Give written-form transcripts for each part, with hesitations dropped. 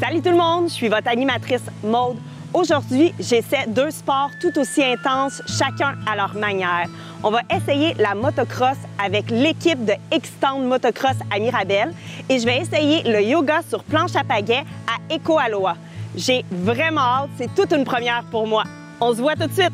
Salut tout le monde, je suis votre animatrice Maude. Aujourd'hui, j'essaie deux sports tout aussi intenses, chacun à leur manière. On va essayer la motocross avec l'équipe de Xtend Motocross à Mirabel et je vais essayer le yoga sur planche à pagaie à Eco-Aloha. J'ai vraiment hâte, c'est toute une première pour moi. On se voit tout de suite!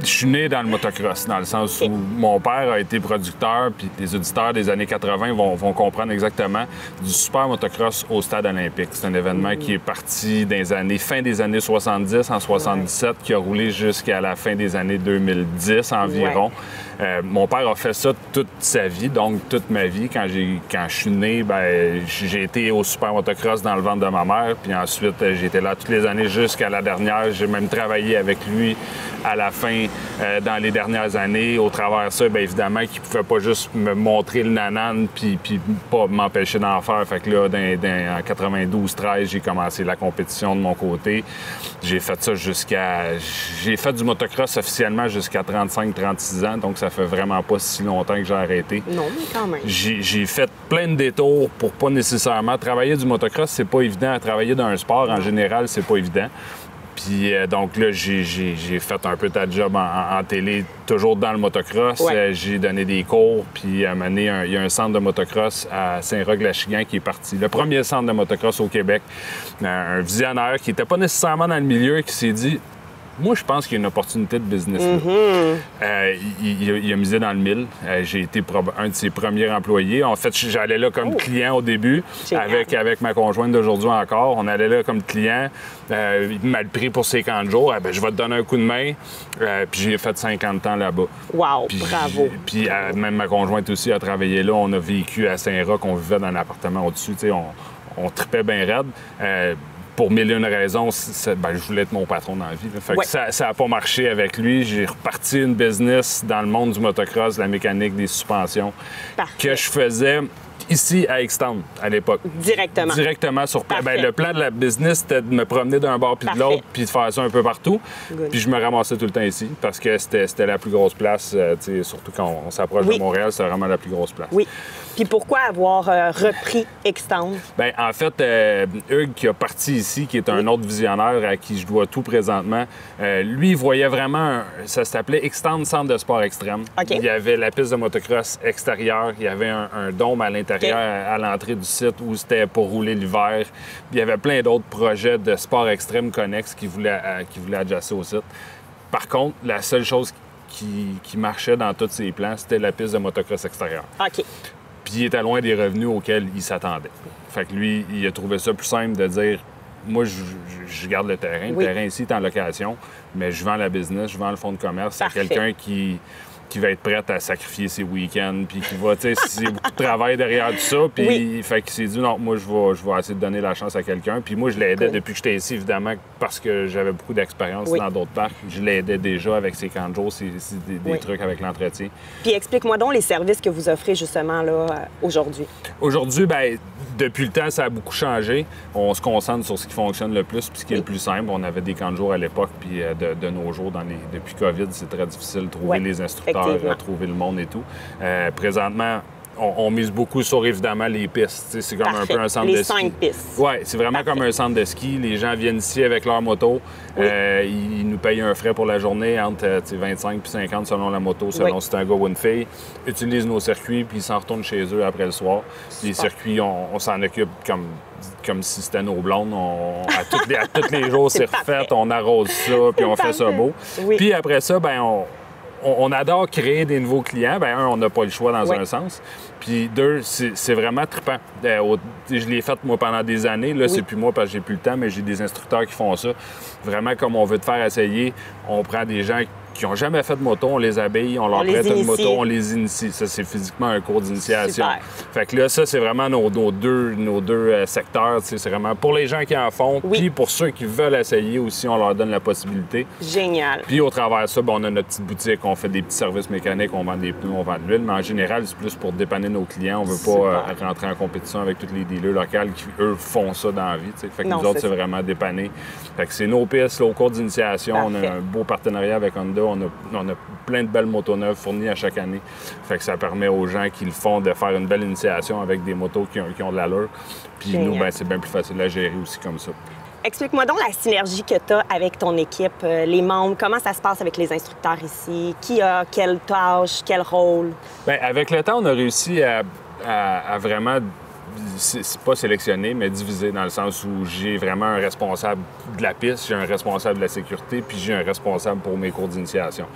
Je suis né dans le motocross, dans le sens où mon père a été producteur, puis les auditeurs des années 80 vont comprendre exactement du super motocross au stade olympique. C'est un événement qui est parti fin des années 70, en 77, qui a roulé jusqu'à la fin des années 2010 environ. Mon père a fait ça toute sa vie, donc toute ma vie. Quand je suis né, j'ai été au super motocross dans le ventre de ma mère, puis ensuite j'ai été là toutes les années jusqu'à la dernière. J'ai même travaillé avec lui à la fin dans les dernières années. Au travers de ça, bien évidemment, qu'il ne pouvait pas juste me montrer le nanan puis pas m'empêcher d'en faire. Fait que là, en 92-13, j'ai commencé la compétition de mon côté. J'ai fait ça J'ai fait du motocross officiellement jusqu'à 35-36 ans, donc ça fait vraiment pas si longtemps que j'ai arrêté. Non, mais quand même. J'ai fait plein de détours pour pas nécessairement... Travailler du motocross, c'est pas évident. Travailler dans un sport, en général, c'est pas évident. Puis donc là, j'ai fait un peu ta job en télé, toujours dans le motocross. J'ai donné des cours, puis à un moment donné, il y a un centre de motocross à Saint-Roch-Lachigan qui est parti. Le premier centre de motocross au Québec. Un visionnaire qui n'était pas nécessairement dans le milieu, qui s'est dit... Moi, je pense qu'il y a une opportunité de business. Il a misé dans le mille. J'ai été un de ses premiers employés. En fait, j'allais là comme client au début, avec ma conjointe d'aujourd'hui encore. On allait là comme client. Il m'a pris pour ses 50 jours. Je vais te donner un coup de main. Puis j'ai fait 50 ans là-bas. Wow, bravo! Puis même ma conjointe aussi a travaillé là. On a vécu à Saint-Roch. On vivait dans un appartement au-dessus. On tripait bien raide. Pour mille et une raisons, je voulais être mon patron dans la vie. Fait que ça n'a pas marché avec lui. J'ai reparti une business dans le monde du motocross, de la mécanique, des suspensions, que je faisais ici à Xtend à l'époque. Directement. Directement sur place. Le plan de la business, c'était de me promener d'un bord puis de l'autre, puis de faire ça un peu partout. Puis je me ramassais tout le temps ici, parce que c'était la plus grosse place, surtout quand on s'approche de Montréal, c'est vraiment la plus grosse place. Oui. Puis pourquoi avoir repris Xtend? En fait, Hugues, qui a parti ici, qui est un autre visionnaire à qui je dois tout présentement, lui, il voyait vraiment, ça s'appelait Xtend Centre de sport extrême. Il y avait la piste de motocross extérieure, il y avait un dôme à l'intérieur, à l'entrée du site, où c'était pour rouler l'hiver. Il y avait plein d'autres projets de sport extrême connexes qui voulaient adjusser au site. Par contre, la seule chose qui marchait dans tous ses plans, c'était la piste de motocross extérieure. Puis il était loin des revenus auxquels il s'attendait. Fait que lui, il a trouvé ça plus simple de dire, moi, je garde le terrain. Le terrain ici est en location, mais je vends la business, je vends le fonds de commerce à quelqu'un qui va être prêt à sacrifier ses week-ends, puis qui va, tu sais, c'est beaucoup de travail derrière tout ça, puis fait qu'il s'est dit, non, moi, je vais essayer de donner la chance à quelqu'un. Puis moi, je l'aidais depuis que j'étais ici, évidemment, parce que j'avais beaucoup d'expérience dans d'autres parcs. Je l'aidais déjà avec ses camps de jour, des trucs avec l'entretien. Puis explique-moi donc les services que vous offrez, justement, là, aujourd'hui. Aujourd'hui, depuis le temps, ça a beaucoup changé. On se concentre sur ce qui fonctionne le plus, puis ce qui est le plus simple. On avait des camps de jour à l'époque, puis de nos jours, depuis COVID, c'est très difficile de trouver les instructeurs, trouver le monde et tout. Présentement, on mise beaucoup sur, évidemment, les pistes. C'est comme un peu un centre de ski. Les 5 pistes. Oui, c'est vraiment comme un centre de ski. Les gens viennent ici avec leur moto. Ils nous payent un frais pour la journée entre 25 et 50 selon la moto, selon si c'est un gars ou une fille. Utilisent nos circuits, puis ils s'en retournent chez eux après le soir. Les circuits, on s'en occupe comme si c'était nos blondes. À tous les jours, c'est refait. On arrose ça, puis on fait ça beau. Puis après ça, on adore créer des nouveaux clients. Bien, un, on n'a pas le choix dans un sens. Puis deux, c'est vraiment trippant. Je l'ai fait, moi, pendant des années. Là, c'est plus moi parce que j'ai plus le temps, mais j'ai des instructeurs qui font ça. Vraiment, comme on veut te faire essayer, on prend des gens qui n'ont jamais fait de moto, on les habille, on leur prête une moto, on les initie. Ça, c'est physiquement un cours d'initiation. Fait que là, ça, c'est vraiment nos deux secteurs. C'est vraiment pour les gens qui en font, puis pour ceux qui veulent essayer aussi, on leur donne la possibilité. Génial. Puis au travers de ça, on a notre petite boutique, on fait des petits services mécaniques, on vend des pneus, on vend de l'huile, mais en général, c'est plus pour dépanner nos clients. On veut pas rentrer en compétition avec tous les dealers locaux qui, eux, font ça dans la vie. T'sais. Fait que nous autres, c'est vraiment dépanner. Fait que c'est nos pistes, au cours d'initiation. On a un beau partenariat avec Honda. On a plein de belles motos neuves fournies à chaque année. Fait que ça permet aux gens qui le font de faire une belle initiation avec des motos qui ont de l'allure. Puis nous, c'est bien plus facile à gérer aussi comme ça. Explique-moi donc la synergie que tu as avec ton équipe, les membres. Comment ça se passe avec les instructeurs ici? Qui a quelle tâche, quel rôle? Bien, avec le temps, on a réussi à vraiment... C'est pas sélectionné, mais divisé dans le sens où j'ai vraiment un responsable de la piste, j'ai un responsable de la sécurité, puis j'ai un responsable pour mes cours d'initiation.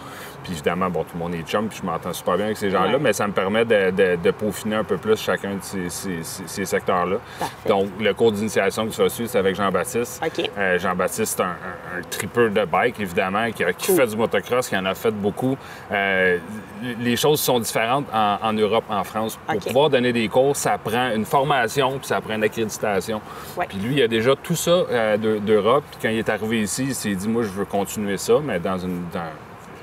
Puis évidemment, tout le monde est chum, puis je m'entends super bien avec ces gens-là, mais ça me permet de peaufiner un peu plus chacun de ces secteurs-là. Parfait. Donc, le cours d'initiation que tu vas suivre, c'est avec Jean-Baptiste. Jean-Baptiste, c'est un tripper de bike, évidemment, qui fait du motocross, qui en a fait beaucoup. Les choses sont différentes en Europe, en France. Pour pouvoir donner des cours, ça prend une formation, puis ça prend une accréditation. Puis lui, il a déjà tout ça d'Europe. Puis quand il est arrivé ici, il s'est dit, moi, je veux continuer ça, mais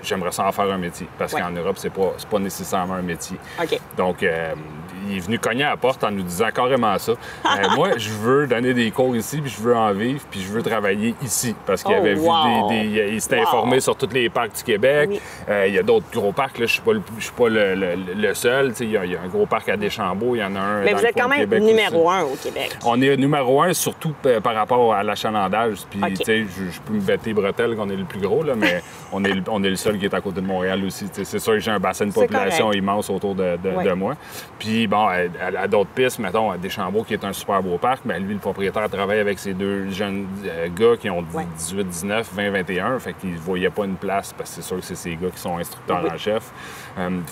j'aimerais ça en faire un métier. Parce qu'en Europe, c'est pas nécessairement un métier. Donc, il est venu cogner à la porte en nous disant carrément ça. Moi, je veux donner des cours ici, puis je veux en vivre, puis je veux travailler ici. Parce qu'il avait vu il s'était informé sur tous les parcs du Québec. Il y a d'autres gros parcs. Là. Je ne suis pas le seul. Il y a un gros parc à Deschambault. Il y en a un. Mais vous êtes quand même numéro 1 au Québec. On est numéro 1, surtout par rapport à l'achalandage. Puis, je peux me bêter bretelles qu'on est le plus gros, là, mais on est le seul qui est à côté de Montréal aussi. C'est sûr que j'ai un bassin de population immense autour de moi. Puis, à d'autres pistes, mettons, à Deschambault, qui est un super beau parc, mais lui, le propriétaire, travaille avec ces deux jeunes gars qui ont 18, 19, 20, 21. Fait qu'il ne voyait pas une place, parce que c'est sûr que c'est ces gars qui sont instructeurs en chef.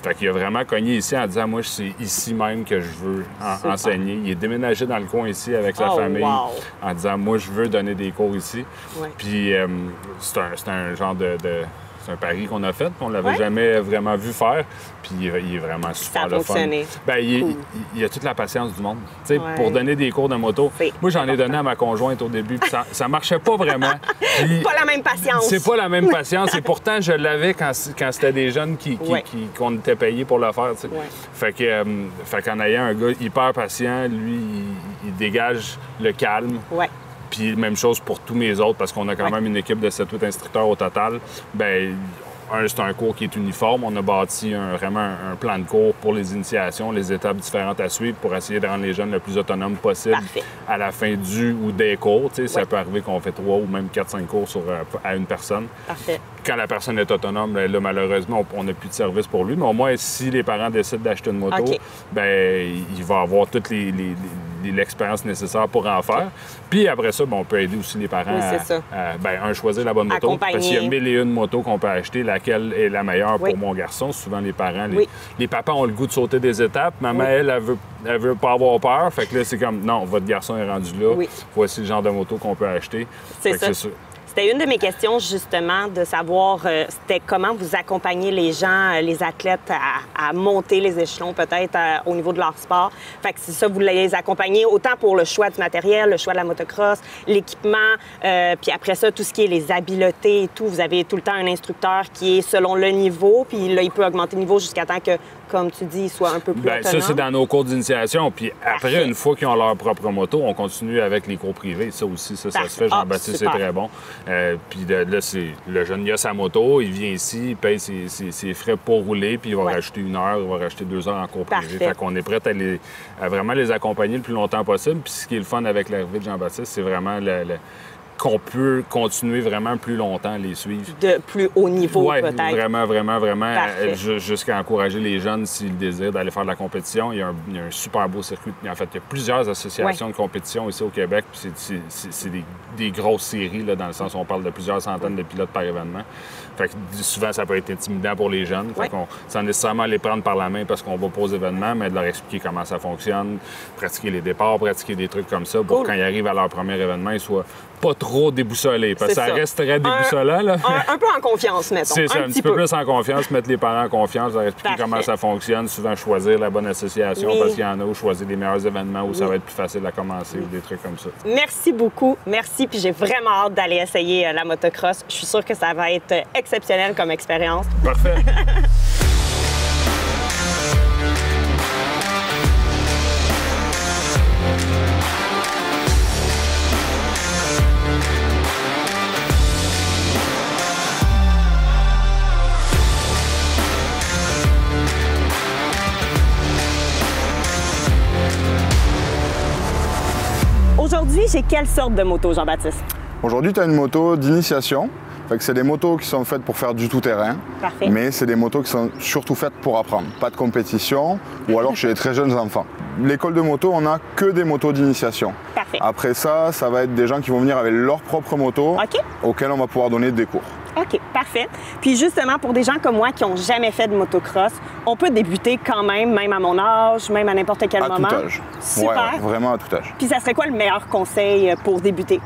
Fait qu'il a vraiment cogné ici en disant, moi, c'est ici même que je veux enseigner. Il est déménagé dans le coin ici avec sa famille en disant, moi, je veux donner des cours ici. Puis c'est un genre c'est un pari qu'on a fait, qu'on ne l'avait jamais vraiment vu faire. Puis il est vraiment super le fun. Il a toute la patience du monde. Pour donner des cours de moto. Moi, j'en ai donné à ma conjointe au début, puis ça marchait pas vraiment. Puis, pas la même patience. C'est pas la même patience. Et pourtant, je l'avais quand c'était des jeunes qu'on était payés pour le faire. Fait qu'en ayant un gars hyper patient, lui, il dégage le calme. Puis même chose pour tous mes autres, parce qu'on a quand même une équipe de 7-8 instructeurs au total. C'est un cours qui est uniforme. On a bâti vraiment un plan de cours pour les initiations, les étapes différentes à suivre pour essayer de rendre les jeunes le plus autonomes possible à la fin du ou des cours. Ça peut arriver qu'on fait 3 ou même 4-5 cours à une personne. Quand la personne est autonome, là, malheureusement, on n'a plus de service pour lui. Mais au moins, si les parents décident d'acheter une moto, il va avoir toute l'expérience nécessaire pour en faire. Puis après ça, on peut aider aussi les parents à choisir la bonne moto. Parce qu'il y a 1001 motos qu'on peut acheter. Laquelle est la meilleure pour mon garçon? Souvent, les parents, les papas ont le goût de sauter des étapes. Maman, elle veut pas avoir peur. Fait que là, c'est comme, non, votre garçon est rendu là. Voici le genre de moto qu'on peut acheter. C'est ça. C'était une de mes questions, justement, de savoir c'était comment vous accompagnez les gens, les athlètes à monter les échelons, peut-être, au niveau de leur sport. Fait que c'est ça, vous les accompagnez autant pour le choix du matériel, le choix de la motocross, l'équipement, puis après ça, tout ce qui est les habiletés et tout. Vous avez tout le temps un instructeur qui est selon le niveau, puis là, il peut augmenter le niveau jusqu'à temps que, comme tu dis, il soit un peu plus autonome. Ça, c'est dans nos cours d'initiation. Puis après, une fois qu'ils ont leur propre moto, on continue avec les cours privés. Ça aussi, ça se fait. Jean-Baptiste, c'est très bon. Puis là, le jeune, il a sa moto, il vient ici, il paye ses frais pour rouler, puis il va rajouter 1 heure, il va rajouter 2 heures en cours privé. Fait qu'on est prêt à vraiment les accompagner le plus longtemps possible. Puis ce qui est le fun avec l'arrivée de Jean-Baptiste, c'est vraiment qu'on peut continuer vraiment plus longtemps à les suivre. De plus haut niveau, ouais, peut-être. Vraiment. Jusqu'à encourager les jeunes s'ils désirent d'aller faire de la compétition. Il y a un super beau circuit. En fait, il y a plusieurs associations de compétition ici au Québec. C'est des grosses séries, là, dans le sens où on parle de plusieurs centaines de pilotes par événement. Fait que souvent, ça peut être intimidant pour les jeunes. Fait qu'on, sans nécessairement les prendre par la main parce qu'on va pas aux événements, mais de leur expliquer comment ça fonctionne, pratiquer les départs, pratiquer des trucs comme ça pour quand ils arrivent à leur premier événement, ils soient pas trop déboussolés. Parce que ça resterait déboussolant. Là. Un peu en confiance, mettons. C'est ça, un petit peu plus en confiance, mettre les parents en confiance, leur expliquer comment ça fonctionne, souvent choisir la bonne association parce qu'il y en a, ou choisir les meilleurs événements où ça va être plus facile à commencer ou des trucs comme ça. Merci beaucoup. Merci. Puis j'ai vraiment hâte d'aller essayer la motocross. Je suis sûre que ça va être exceptionnel comme expérience. Parfait. Aujourd'hui, j'ai quelle sorte de moto, Jean-Baptiste? Aujourd'hui, tu as une moto d'initiation. C'est des motos qui sont faites pour faire du tout-terrain. Parfait. Mais c'est des motos qui sont surtout faites pour apprendre. Pas de compétition ou alors chez les très jeunes enfants. L'école de moto, on n'a que des motos d'initiation. Parfait. Après ça, ça va être des gens qui vont venir avec leur propre moto auxquels on va pouvoir donner des cours. OK, parfait. Puis justement, pour des gens comme moi qui n'ont jamais fait de motocross, on peut débuter quand même à mon âge, même à n'importe quel moment. À tout âge. Super. Ouais, vraiment à tout âge. Puis ça serait quoi le meilleur conseil pour débuter?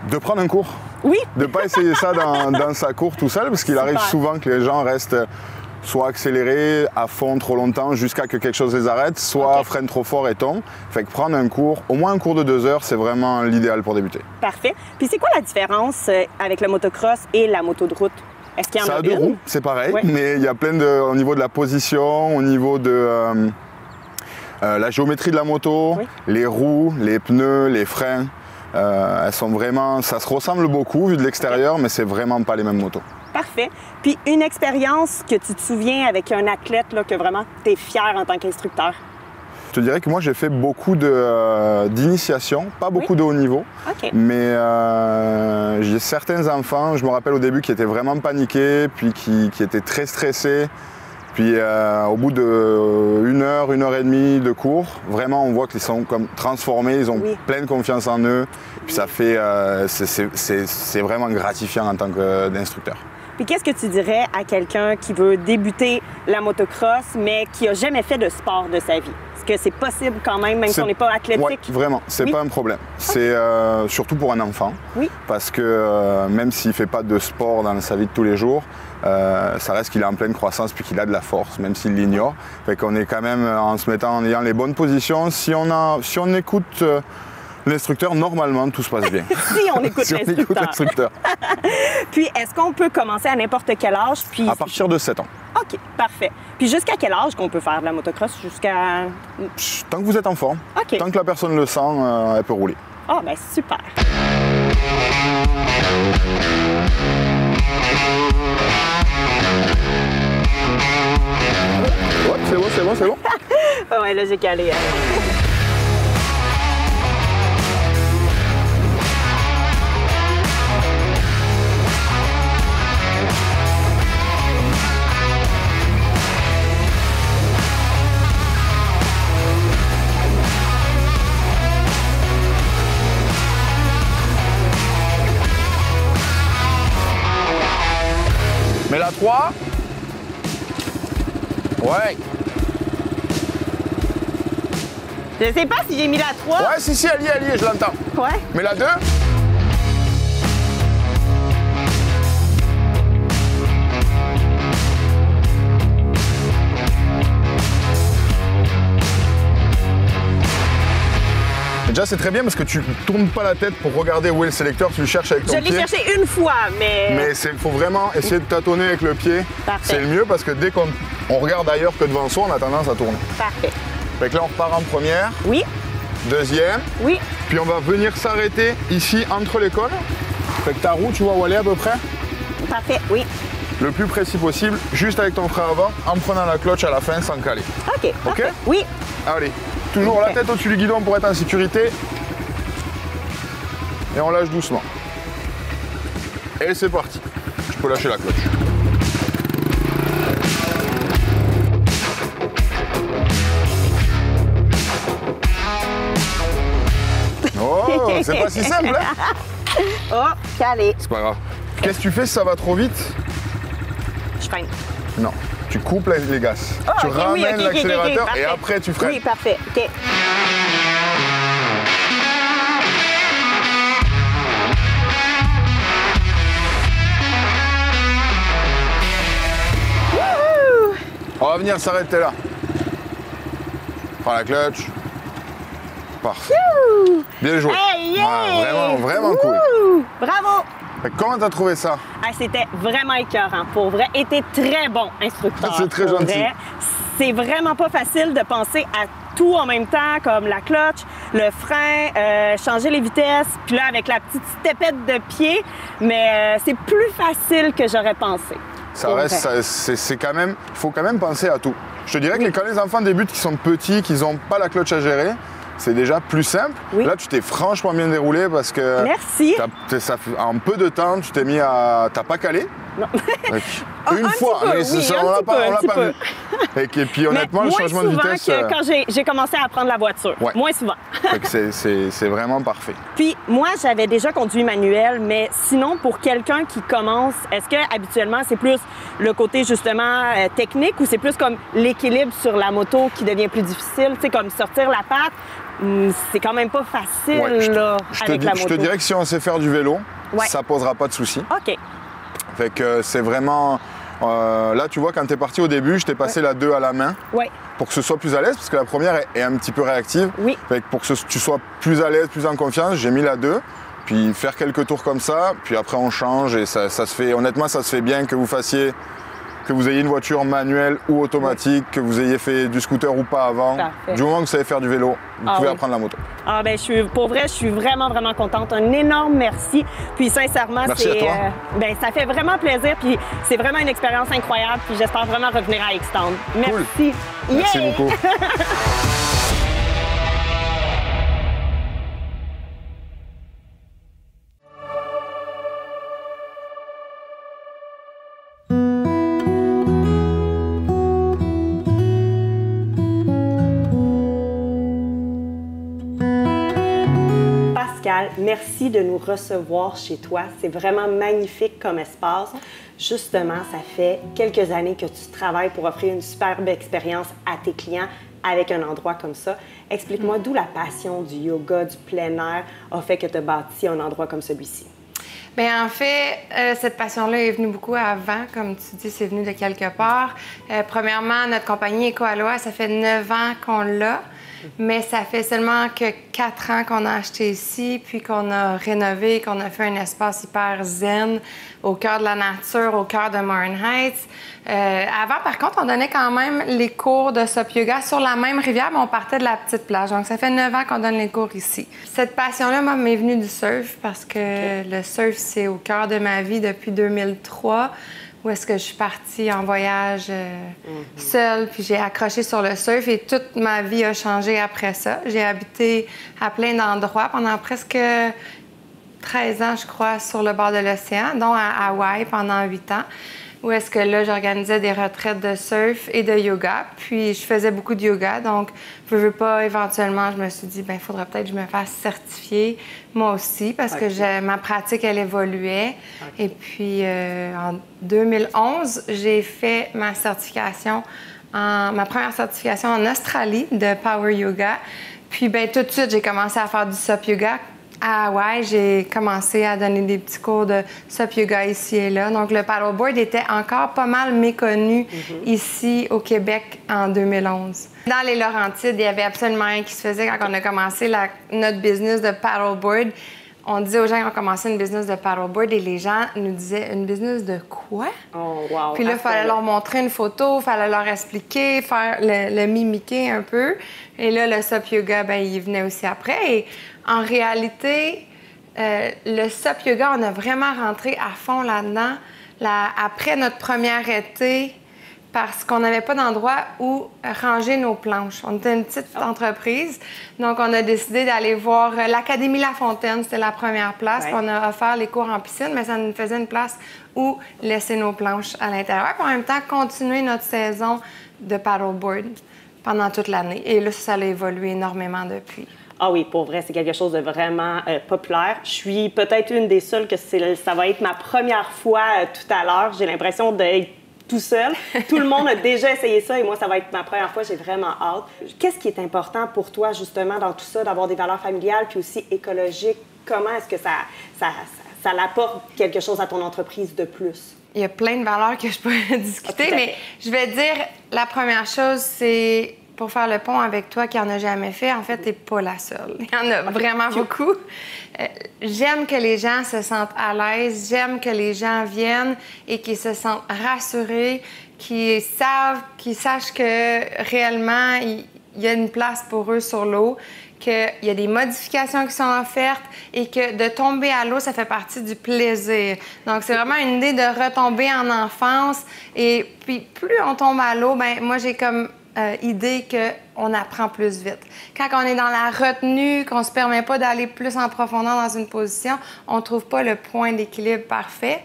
De prendre un cours. Oui. De ne pas essayer ça dans sa cour tout seul, parce qu'il arrive souvent que les gens restent soit accélérés à fond trop longtemps jusqu'à que quelque chose les arrête, soit freinent trop fort et tombent. Fait que prendre un cours, au moins un cours de 2 heures, c'est vraiment l'idéal pour débuter. Parfait. Puis c'est quoi la différence avec le motocross et la moto de route? Est-ce qu'il y en a Ça a 2 roues, c'est pareil, mais il y a plein de... au niveau de la position, au niveau de la géométrie de la moto, les roues, les pneus, les freins. Elles sont vraiment... Ça se ressemble beaucoup vu de l'extérieur, mais c'est vraiment pas les mêmes motos. Parfait. Puis une expérience que tu te souviens avec un athlète là, que vraiment tu es fier en tant qu'instructeur? Je te dirais que moi j'ai fait beaucoup d'initiation, pas beaucoup de haut niveau, mais j'ai certains enfants, je me rappelle au début, qui étaient vraiment paniqués, puis qui étaient très stressés. Puis au bout d'1 heure, 1 heure et demie de cours, vraiment on voit qu'ils sont comme transformés, ils ont pleine confiance en eux. Puis ça fait, c'est vraiment gratifiant en tant qu'instructeur. Puis qu'est-ce que tu dirais à quelqu'un qui veut débuter la motocross, mais qui n'a jamais fait de sport de sa vie? Est-ce que c'est possible quand même si on n'est pas athlétique? Oui, vraiment, c'est pas un problème. C'est surtout pour un enfant, parce que même s'il ne fait pas de sport dans sa vie de tous les jours, ça reste qu'il est en pleine croissance puis qu'il a de la force, même s'il l'ignore. Fait qu'on est quand même, en se mettant, en ayant les bonnes positions, si on écoute l'instructeur, normalement, tout se passe bien. Si on écoute l'instructeur. Puis, est-ce qu'on peut commencer à n'importe quel âge? Puis... À partir de 7 ans. OK, parfait. Puis jusqu'à quel âge qu'on peut faire de la motocross? Jusqu'à... Tant que vous êtes en forme. Tant que la personne le sent, elle peut rouler. Ah, ben super. Ouais, c'est bon. Ouais, là, j'ai calé. Mais la 3. Ouais. Je sais pas si j'ai mis la 3. Ouais, si, elle y est, je l'entends. Ouais. Mais la 2. Déjà, c'est très bien parce que tu tournes pas la tête pour regarder où est le sélecteur, tu le cherches avec ton pied. Je l'ai cherché une fois, mais... Mais il faut vraiment essayer de tâtonner avec le pied. C'est le mieux parce que dès qu'on regarde ailleurs que devant soi, on a tendance à tourner. Parfait. Fait que là, on repart en première. Oui. Deuxième. Oui. Puis on va venir s'arrêter ici entre les cônes. Fait que ta roue, tu vois où elle est à peu près? Parfait, oui. Le plus précis possible, juste avec ton frein avant, en prenant la clutch à la fin sans caler. OK. OK? Oui. Allez. Toujours la tête au-dessus du guidon pour être en sécurité. Et on lâche doucement. Et c'est parti. Je peux lâcher la clutch. Oh, c'est pas si simple, hein? Oh, calé. C'est pas grave. Qu'est-ce que tu fais si ça va trop vite? Je freine. Non, tu coupes les gaz. Oh, tu okay, ramènes l'accélérateur et parfait. après tu freines. Oui, parfait. OK. On va venir s'arrêter là. Prends la clutch. Parfait. Wouh! Bien joué. Hey, yeah! Vraiment cool. Bravo! Comment t'as trouvé ça? Ah, c'était vraiment écœurant. Pour vrai, était très bon instructeur. C'est très pour gentil. vrai. C'est vraiment pas facile de penser à tout en même temps, comme la clutch, le frein, changer les vitesses, puis là, avec la petite stepette de pied. Mais c'est plus facile que j'aurais pensé. Ça reste, c'est quand même, il faut quand même penser à tout. Je te dirais que quand les enfants débutent, qui sont petits, qu'ils n'ont pas la clutch à gérer, c'est déjà plus simple. Oui. Là, tu t'es franchement bien déroulé parce que... Merci. En peu de temps, tu t'es mis à... T'as pas calé? Non. Une fois, mais on l'a pas vu. Et puis honnêtement, le changement de vitesse... Que quand j'ai commencé à prendre la voiture. Ouais. Moins souvent. C'est vraiment parfait. Puis moi, j'avais déjà conduit manuel, mais sinon, pour quelqu'un qui commence, est-ce que habituellement c'est plus le côté justement technique ou c'est plus comme l'équilibre sur la moto qui devient plus difficile? Tu sais, comme sortir la patte, c'est quand même pas facile avec la moto. Je te dirais que si on sait faire du vélo, ça posera pas de soucis. OK. Fait que c'est vraiment... là, tu vois, quand tu es parti au début, je t'ai passé la 2 à la main pour que ce soit plus à l'aise, parce que la première est un petit peu réactive. Oui. Fait que pour que tu sois plus à l'aise, plus en confiance, j'ai mis la 2. Puis faire quelques tours comme ça, puis après on change et ça se fait... Honnêtement, ça se fait bien que vous ayez une voiture manuelle ou automatique, que vous ayez fait du scooter ou pas avant. Parfait. Du moment que vous savez faire du vélo, vous pouvez apprendre la moto. Ah ben pour vrai, je suis vraiment contente. Un énorme merci. Puis sincèrement, merci à toi. Ça fait vraiment plaisir. Puis c'est vraiment une expérience incroyable. Puis j'espère vraiment revenir à Xtend. Merci. Cool. Merci beaucoup. Merci de nous recevoir chez toi. C'est vraiment magnifique comme espace. Justement, ça fait quelques années que tu travailles pour offrir une superbe expérience à tes clients avec un endroit comme ça. Explique-moi d'où la passion du yoga, du plein air a fait que tu as bâti un endroit comme celui-ci. Bien, en fait, cette passion-là est venue beaucoup avant. Comme tu dis, c'est venu de quelque part. Premièrement, notre compagnie EcoAloha, ça fait 9 ans qu'on l'a. Mais ça fait seulement que 4 ans qu'on a acheté ici, puis qu'on a rénové, qu'on a fait un espace hyper zen au cœur de la nature, au cœur de Morin Heights. Avant, par contre, on donnait quand même les cours de SUP Yoga sur la même rivière, mais on partait de la petite plage. Donc, ça fait 9 ans qu'on donne les cours ici. Cette passion-là, moi, m'est venue du surf parce que le surf, c'est au cœur de ma vie depuis 2003. Où est-ce que je suis partie en voyage seule, puis j'ai accroché sur le surf et toute ma vie a changé après ça. J'ai habité à plein d'endroits pendant presque 13 ans, je crois, sur le bord de l'océan, dont à Hawaï pendant 8 ans. Où est-ce que là, j'organisais des retraites de surf et de yoga. Puis je faisais beaucoup de yoga, donc je veux pas, éventuellement, je me suis dit, il faudrait peut-être que je me fasse certifier moi aussi, parce que ma pratique, elle évoluait. Et puis en 2011, j'ai fait ma première certification en Australie de Power Yoga. Puis tout de suite, j'ai commencé à faire du SUP Yoga. À Hawaï, j'ai commencé à donner des petits cours de SUP Yoga ici et là. Donc, le paddleboard était encore pas mal méconnu ici au Québec en 2011. Dans les Laurentides, il y avait absolument rien qui se faisait quand on a commencé notre business de paddleboard. On disait aux gens qu'on commençait une business de paddleboard et les gens nous disaient « Une business de quoi? » Oh, wow! Puis là, il fallait leur montrer une photo, il fallait leur expliquer, faire le mimiquer un peu. Et là, le SUP Yoga, il venait aussi après. Et en réalité, le SUP Yoga, on a vraiment rentré à fond là-dedans. Après notre premier été, parce qu'on n'avait pas d'endroit où ranger nos planches. On était une petite entreprise, donc on a décidé d'aller voir l'Académie La Fontaine. C'était la première place. Ouais. On a offert les cours en piscine, mais ça nous faisait une place où laisser nos planches à l'intérieur, puis en même temps continuer notre saison de paddleboard pendant toute l'année. Et là, ça a évolué énormément depuis. Ah oui, pour vrai, c'est quelque chose de vraiment populaire. Je suis peut-être une des seules que ça va être ma première fois tout à l'heure. J'ai l'impression d'être tout seul. Tout le monde a déjà essayé ça et moi, ça va être ma première fois. J'ai vraiment hâte. Qu'est-ce qui est important pour toi, justement, dans tout ça, d'avoir des valeurs familiales puis aussi écologiques? Comment est-ce que ça apporte quelque chose à ton entreprise de plus? Il y a plein de valeurs que je peux discuter, mais je vais dire, la première chose, c'est pour faire le pont avec toi qui n'en a jamais fait. En fait, tu n'es pas la seule. Il y en a vraiment beaucoup. J'aime que les gens se sentent à l'aise. J'aime que les gens viennent et qu'ils se sentent rassurés, qu'ils sachent que réellement, il y a une place pour eux sur l'eau, qu'il y a des modifications qui sont offertes et que de tomber à l'eau, ça fait partie du plaisir. Donc, c'est vraiment une idée de retomber en enfance. Et puis, plus on tombe à l'eau, bien, moi, j'ai comme idée qu'on apprend plus vite. Quand on est dans la retenue, qu'on ne se permet pas d'aller plus en profondeur dans une position, on ne trouve pas le point d'équilibre parfait.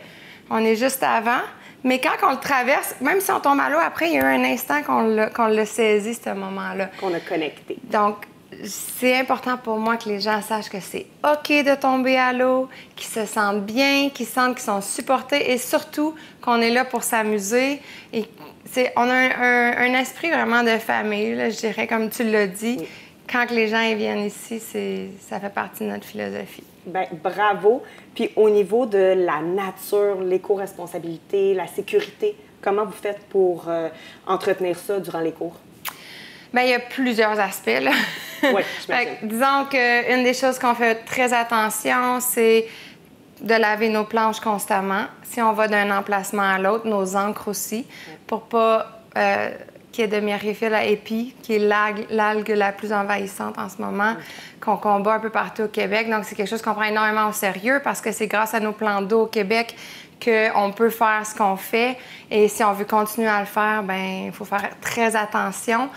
On est juste avant. Mais quand on le traverse, même si on tombe à l'eau, après, il y a eu un instant qu'on l'a saisi, ce moment-là. Qu'on a connecté. Donc, c'est important pour moi que les gens sachent que c'est OK de tomber à l'eau, qu'ils se sentent bien, qu'ils sentent qu'ils sont supportés et surtout qu'on est là pour s'amuser. Et on a un esprit vraiment de famille, là, je dirais, comme tu l'as dit. Oui. Quand les gens ils viennent ici, ça fait partie de notre philosophie. Bien, bravo. Puis au niveau de la nature, l'éco-responsabilité, la sécurité, comment vous faites pour entretenir ça durant les cours? Bien, il y a plusieurs aspects, là. Oui, disons qu'une des choses qu'on fait très attention, c'est de laver nos planches constamment. Si on va d'un emplacement à l'autre, nos ancres aussi, pour pas qu'il y ait de myriéphile à épi, qui est l'algue la plus envahissante en ce moment, qu'on combat un peu partout au Québec. Donc, c'est quelque chose qu'on prend énormément au sérieux parce que c'est grâce à nos plans d'eau au Québec qu'on peut faire ce qu'on fait. Et si on veut continuer à le faire, bien, il faut faire très attention.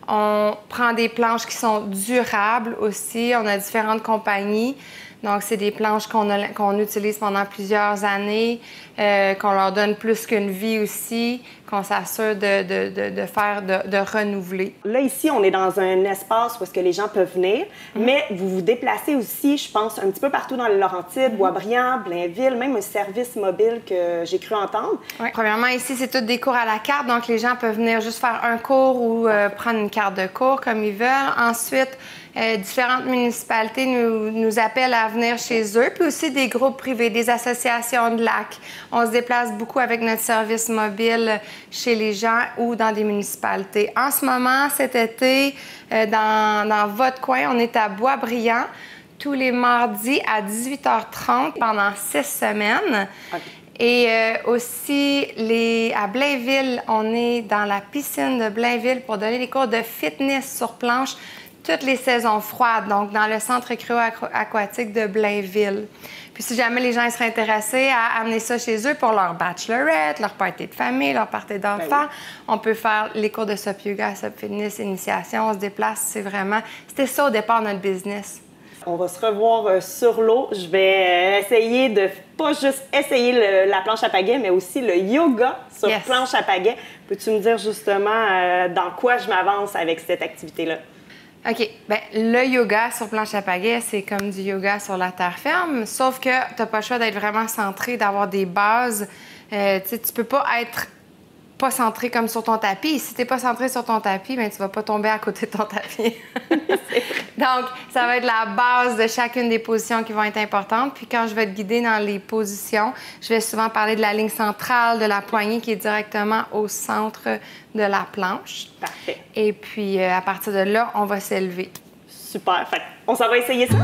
On prend des planches qui sont durables aussi. On a différentes compagnies. Donc, c'est des planches qu'on utilise pendant plusieurs années, qu'on leur donne plus qu'une vie aussi, qu'on s'assure de renouveler. Là, ici, on est dans un espace où est-ce que les gens peuvent venir, mais vous vous déplacez aussi, je pense, un petit peu partout dans les Laurentides, Boisbriand, Blainville, même un service mobile que j'ai cru entendre. Oui. Premièrement, ici, c'est tous des cours à la carte, donc les gens peuvent venir juste faire un cours ou prendre une carte de cours comme ils veulent. Ensuite, différentes municipalités nous appellent à venir chez eux, puis aussi des groupes privés, des associations de lacs. On se déplace beaucoup avec notre service mobile chez les gens ou dans des municipalités. En ce moment, cet été, dans votre coin, on est à Boisbriand, tous les mardis à 18h30 pendant 6 semaines. Okay. Et aussi, à Blainville, on est dans la piscine de Blainville pour donner des cours de fitness sur planche toutes les saisons froides, donc dans le centre récréo-aquatique de Blainville. Puis si jamais les gens seraient intéressés à amener ça chez eux pour leur bachelorette, leur party de famille, leur party d'enfants, on peut faire les cours de SUP Yoga, SUP Fitness, initiation, on se déplace, c'était ça au départ notre business. On va se revoir sur l'eau. Je vais essayer de pas juste essayer la planche à pagaie, mais aussi le yoga sur planche à pagaie. Peux-tu me dire justement dans quoi je m'avance avec cette activité-là? OK. Bien, le yoga sur planche à pagaie, c'est comme du yoga sur la terre ferme, sauf que tu n'as pas le choix d'être vraiment centré, d'avoir des bases. Tu peux pas être pas centré comme sur ton tapis. Si tu n'es pas centré sur ton tapis, bien, tu vas pas tomber à côté de ton tapis. Donc, ça va être la base de chacune des positions qui vont être importantes. Puis quand je vais te guider dans les positions, je vais souvent parler de la ligne centrale, de la poignée qui est directement au centre de la planche. Parfait. Et puis, à partir de là, on va s'élever. Super. Fait on s'en va essayer ça?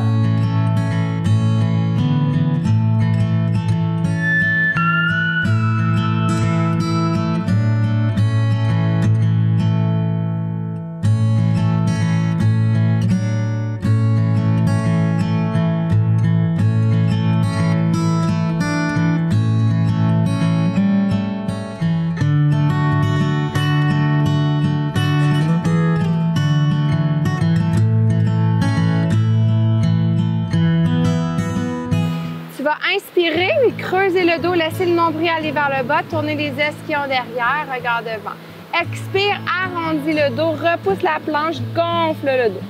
creusez le dos, laissez le nombril aller vers le bas, tournez les ischions derrière, regard devant. Expire, arrondis le dos, repousse la planche, gonfle le dos.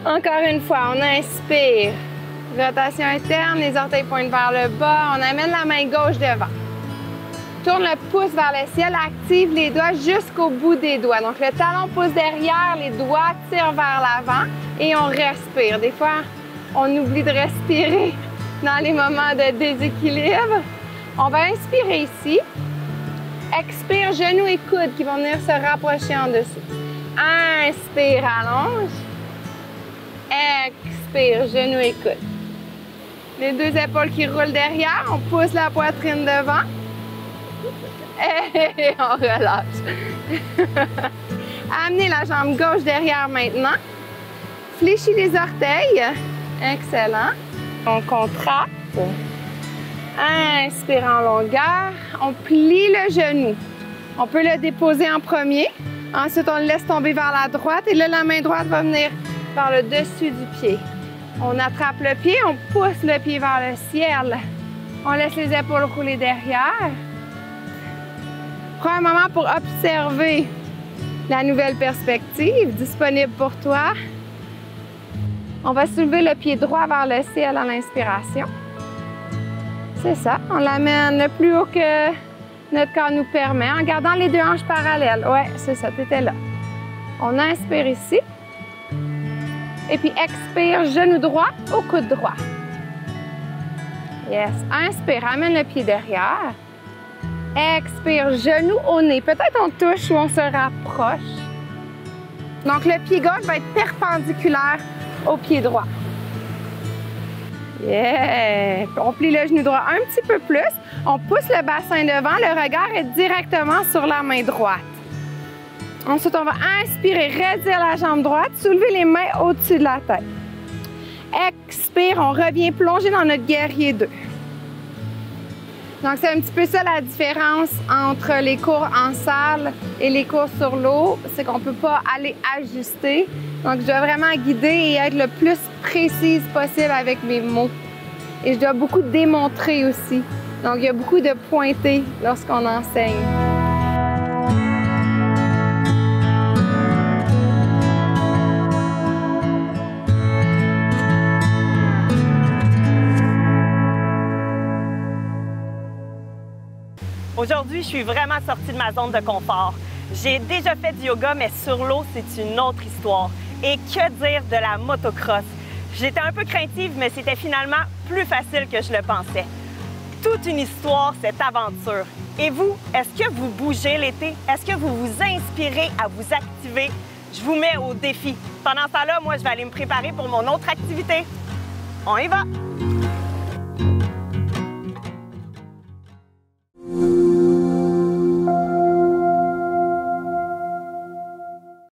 Encore une fois, on inspire. Rotation interne, les orteils pointent vers le bas, on amène la main gauche devant. Tourne le pouce vers le ciel, active les doigts jusqu'au bout des doigts. Donc le talon pousse derrière, les doigts tirent vers l'avant et on respire. Des fois, on oublie de respirer dans les moments de déséquilibre. On va inspirer ici. Expire, genoux et coudes qui vont venir se rapprocher en dessous. Inspire, allonge. Expire, genoux et coudes. Les deux épaules qui roulent derrière, on pousse la poitrine devant. Et on relâche. Amenez la jambe gauche derrière maintenant. Fléchis les orteils. Excellent. On contracte. Inspire en longueur. On plie le genou. On peut le déposer en premier. Ensuite, on le laisse tomber vers la droite. Et là, la main droite va venir vers le dessus du pied. On attrape le pied, on pousse le pied vers le ciel. On laisse les épaules rouler derrière. Prends un moment pour observer la nouvelle perspective disponible pour toi. On va soulever le pied droit vers le ciel à l'inspiration. C'est ça, on l'amène le plus haut que notre corps nous permet en gardant les deux hanches parallèles. Ouais, c'est ça, tu étais là. On inspire ici. Et puis expire, genou droit au coude droit. Yes. Inspire, amène le pied derrière. Expire, genou au nez. Peut-être on touche ou on se rapproche. Donc le pied gauche va être perpendiculaire au pied droit. Yeah! On plie le genou droit un petit peu plus. On pousse le bassin devant. Le regard est directement sur la main droite. Ensuite, on va inspirer, raidir la jambe droite, soulever les mains au-dessus de la tête. Expire, on revient plonger dans notre guerrier 2. Donc, c'est un petit peu ça la différence entre les cours en salle et les cours sur l'eau, c'est qu'on ne peut pas aller ajuster. Donc, je dois vraiment guider et être le plus précise possible avec mes mots. Et je dois beaucoup démontrer aussi. Donc, il y a beaucoup de pointés lorsqu'on enseigne. Aujourd'hui, je suis vraiment sortie de ma zone de confort. J'ai déjà fait du yoga, mais sur l'eau, c'est une autre histoire. Et que dire de la motocross? J'étais un peu craintive, mais c'était finalement plus facile que je le pensais. Toute une histoire, cette aventure. Et vous, est-ce que vous bougez l'été? Est-ce que vous vous inspirez à vous activer? Je vous mets au défi. Pendant ce temps-là, moi, je vais aller me préparer pour mon autre activité. On y va!